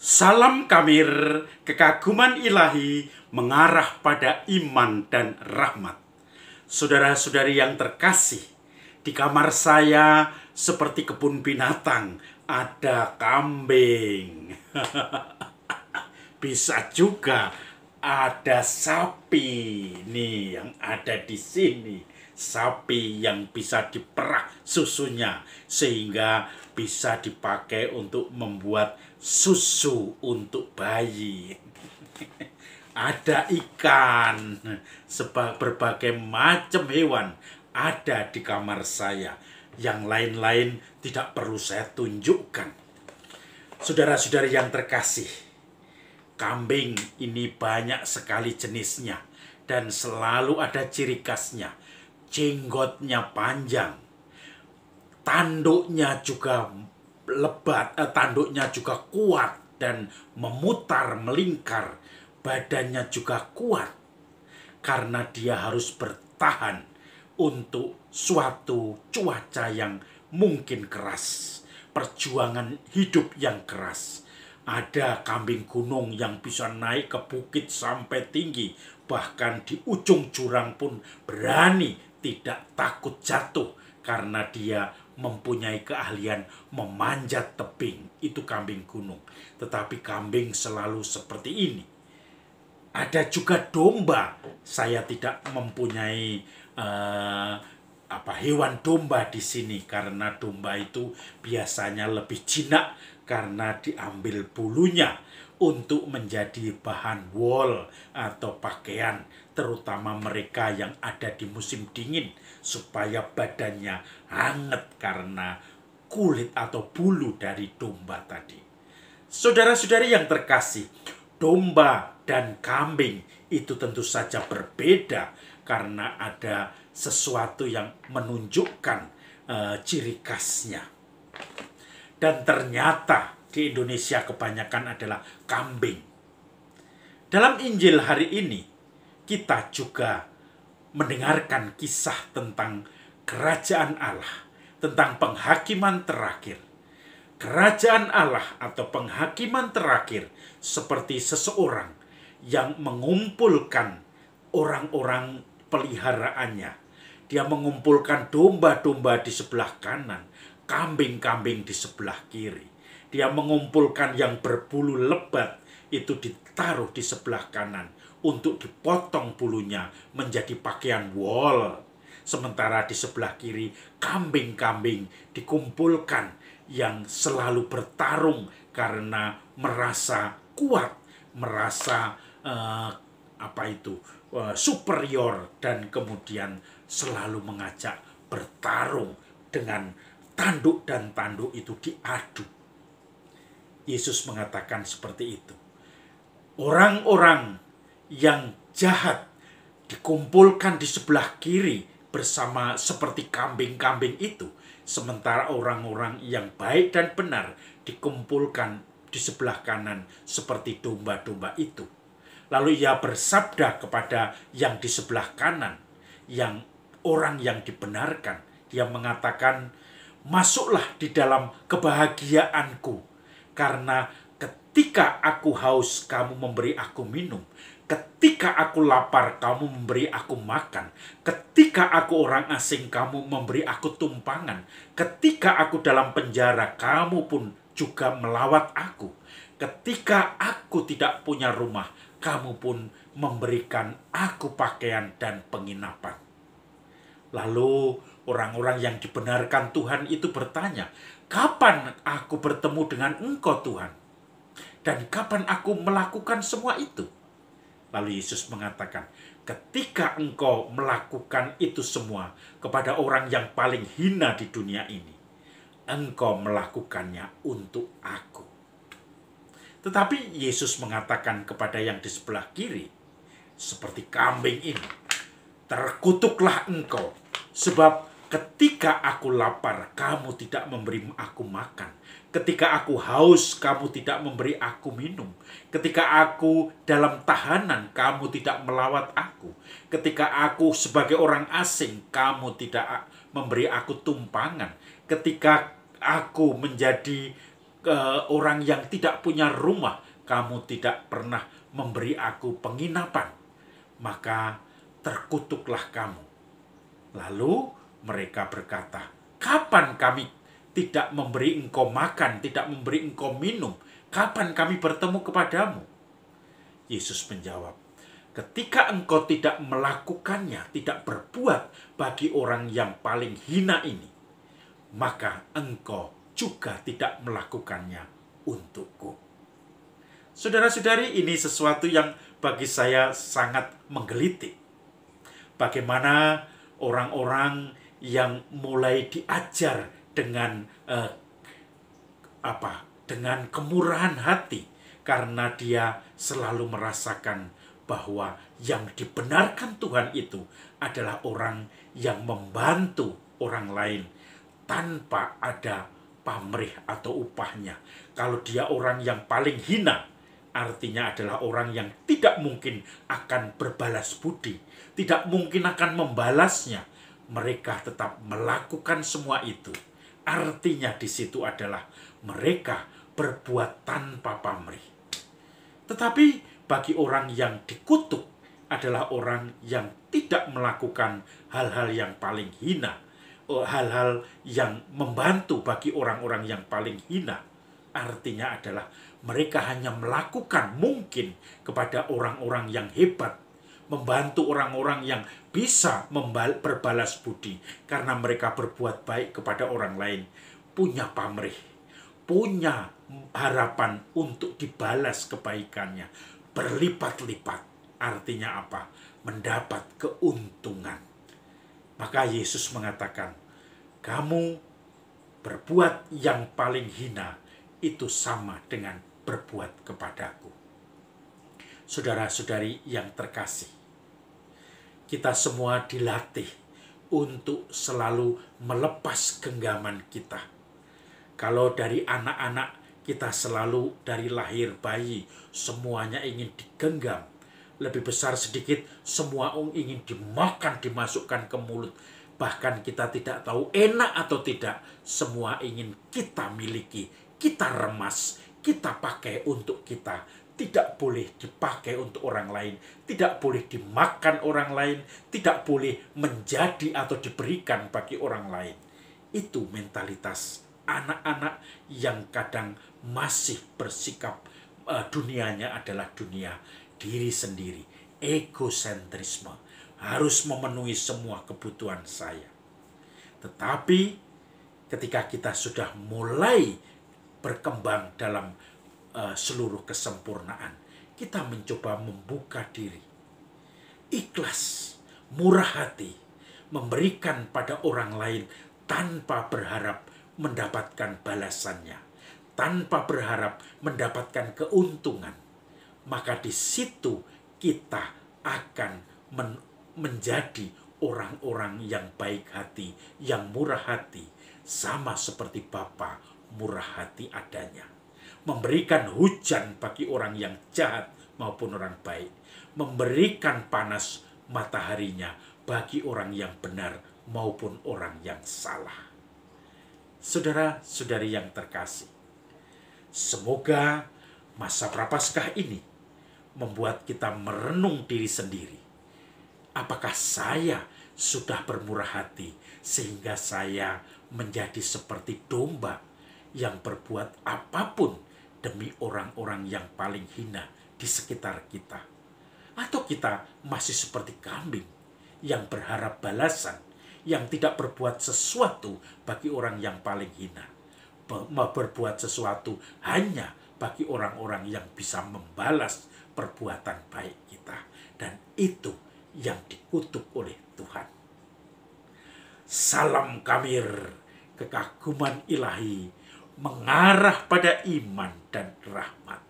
Salam Kamir, kekaguman ilahi mengarah pada iman dan rahmat. Saudara-saudari yang terkasih, di kamar saya seperti kebun binatang ada kambing. Bisa juga ada sapi nih yang ada di sini. Sapi yang bisa diperah susunya sehingga bisa dipakai untuk membuat susu untuk bayi. Ada ikan, berbagai macam hewan ada di kamar saya. Yang lain-lain tidak perlu saya tunjukkan. Saudara-saudari yang terkasih, kambing ini banyak sekali jenisnya dan selalu ada ciri khasnya. Jenggotnya panjang, tanduknya juga lebat, tanduknya juga kuat dan memutar melingkar. Badannya juga kuat karena dia harus bertahan untuk suatu cuaca yang mungkin keras, perjuangan hidup yang keras. Ada kambing gunung yang bisa naik ke bukit sampai tinggi, bahkan di ujung jurang pun berani, tidak takut jatuh karena dia mempunyai keahlian memanjat tebing. Itu kambing gunung. Tetapi kambing selalu seperti ini. Ada juga domba. Saya tidak mempunyai hewan domba di sini karena domba itu biasanya lebih jinak karena diambil bulunya untuk menjadi bahan wol atau pakaian, terutama mereka yang ada di musim dingin supaya badannya hangat karena kulit atau bulu dari domba tadi. Saudara-saudari yang terkasih, domba dan kambing itu tentu saja berbeda karena ada sesuatu yang menunjukkan ciri khasnya. Dan ternyata di Indonesia kebanyakan adalah kambing. Dalam Injil hari ini, kita juga mendengarkan kisah tentang kerajaan Allah, tentang penghakiman terakhir. Kerajaan Allah atau penghakiman terakhir seperti seseorang yang mengumpulkan orang-orang peliharaannya. Dia mengumpulkan domba-domba di sebelah kanan, kambing-kambing di sebelah kiri. Dia mengumpulkan yang berbulu lebat, itu ditaruh di sebelah kanan untuk dipotong bulunya menjadi pakaian wol. Sementara di sebelah kiri, kambing-kambing dikumpulkan yang selalu bertarung karena merasa kuat, merasa superior, dan kemudian selalu mengajak bertarung dengan tanduk dan tanduk itu diadu. Yesus mengatakan seperti itu. Orang-orang yang jahat dikumpulkan di sebelah kiri bersama seperti kambing-kambing itu. Sementara orang-orang yang baik dan benar dikumpulkan di sebelah kanan seperti domba-domba itu. Lalu ia bersabda kepada yang di sebelah kanan, yang orang yang dibenarkan. Dia mengatakan, "Masuklah di dalam kebahagiaanku. Karena ketika aku haus, kamu memberi aku minum. Ketika aku lapar, kamu memberi aku makan. Ketika aku orang asing, kamu memberi aku tumpangan. Ketika aku dalam penjara, kamu pun juga melawat aku. Ketika aku tidak punya rumah, kamu pun memberikan aku pakaian dan penginapan." Lalu orang-orang yang dibenarkan Tuhan itu bertanya, "Kapan aku bertemu dengan Engkau, Tuhan? Dan kapan aku melakukan semua itu?" Lalu Yesus mengatakan, "Ketika engkau melakukan itu semua kepada orang yang paling hina di dunia ini, engkau melakukannya untuk aku." Tetapi Yesus mengatakan kepada yang di sebelah kiri, seperti kambing ini, "Terkutuklah engkau, sebab ketika aku lapar, kamu tidak memberi aku makan. Ketika aku haus, kamu tidak memberi aku minum. Ketika aku dalam tahanan, kamu tidak melawat aku. Ketika aku sebagai orang asing, kamu tidak memberi aku tumpangan. Ketika aku menjadi ke orang yang tidak punya rumah, kamu tidak pernah memberi aku penginapan, maka terkutuklah kamu. Lalu mereka berkata, kapan kami tidak memberi engkau makan, tidak memberi engkau minum? Kapan kami bertemu kepadamu? Yesus menjawab, ketika engkau tidak melakukannya, tidak berbuat bagi orang yang paling hina ini, maka engkau juga tidak melakukannya untukku. Saudara-saudari, ini sesuatu yang bagi saya sangat menggelitik. Bagaimana orang-orang yang mulai diajar dengan dengan kemurahan hati, karena dia selalu merasakan bahwa yang dibenarkan Tuhan itu adalah orang yang membantu orang lain tanpa ada pamrih atau upahnya. Kalau dia orang yang paling hina, artinya adalah orang yang tidak mungkin akan berbalas budi, tidak mungkin akan membalasnya. Mereka tetap melakukan semua itu. Artinya di situ adalah mereka berbuat tanpa pamrih. Tetapi bagi orang yang dikutuk adalah orang yang tidak melakukan hal-hal yang paling hina, hal-hal yang membantu bagi orang-orang yang paling hina. Artinya adalah mereka hanya melakukan mungkin kepada orang-orang yang hebat, membantu orang-orang yang bisa berbalas budi karena mereka berbuat baik kepada orang lain, punya pamrih, punya harapan untuk dibalas kebaikannya berlipat-lipat. Artinya apa? Mendapat keuntungan. Maka Yesus mengatakan, kamu berbuat yang paling hina itu sama dengan berbuat kepadaku. Saudara-saudari yang terkasih, kita semua dilatih untuk selalu melepas genggaman kita. Kalau dari anak-anak, kita selalu dari lahir bayi, semuanya ingin digenggam. Lebih besar sedikit, semua ingin dimakan, dimasukkan ke mulut. Bahkan kita tidak tahu enak atau tidak, semua ingin kita miliki, kita remas, kita pakai untuk kita. Tidak boleh dipakai untuk orang lain, tidak boleh dimakan orang lain, tidak boleh menjadi atau diberikan bagi orang lain. Itu mentalitas anak-anak yang kadang masih bersikap dunianya adalah dunia diri sendiri, egosentrisme, harus memenuhi semua kebutuhan saya. Tetapi ketika kita sudah mulai berkembang dalam seluruh kesempurnaan, kita mencoba membuka diri, ikhlas, murah hati, memberikan pada orang lain tanpa berharap mendapatkan balasannya, tanpa berharap mendapatkan keuntungan. Maka di situ kita akan menjadi orang-orang yang baik hati, yang murah hati, sama seperti Bapa murah hati adanya. Memberikan hujan bagi orang yang jahat maupun orang baik, memberikan panas mataharinya bagi orang yang benar maupun orang yang salah. Saudara-saudari yang terkasih, semoga masa Prapaskah ini membuat kita merenung diri sendiri. Apakah saya sudah bermurah hati sehingga saya menjadi seperti domba yang berbuat apapun demi orang-orang yang paling hina di sekitar kita? Atau kita masih seperti kambing yang berharap balasan, yang tidak berbuat sesuatu bagi orang yang paling hina, berbuat sesuatu hanya bagi orang-orang yang bisa membalas perbuatan baik kita? Dan itu yang dikutuk oleh Tuhan. Salam Kamir, kekaguman ilahi mengarah pada iman dan rahmat.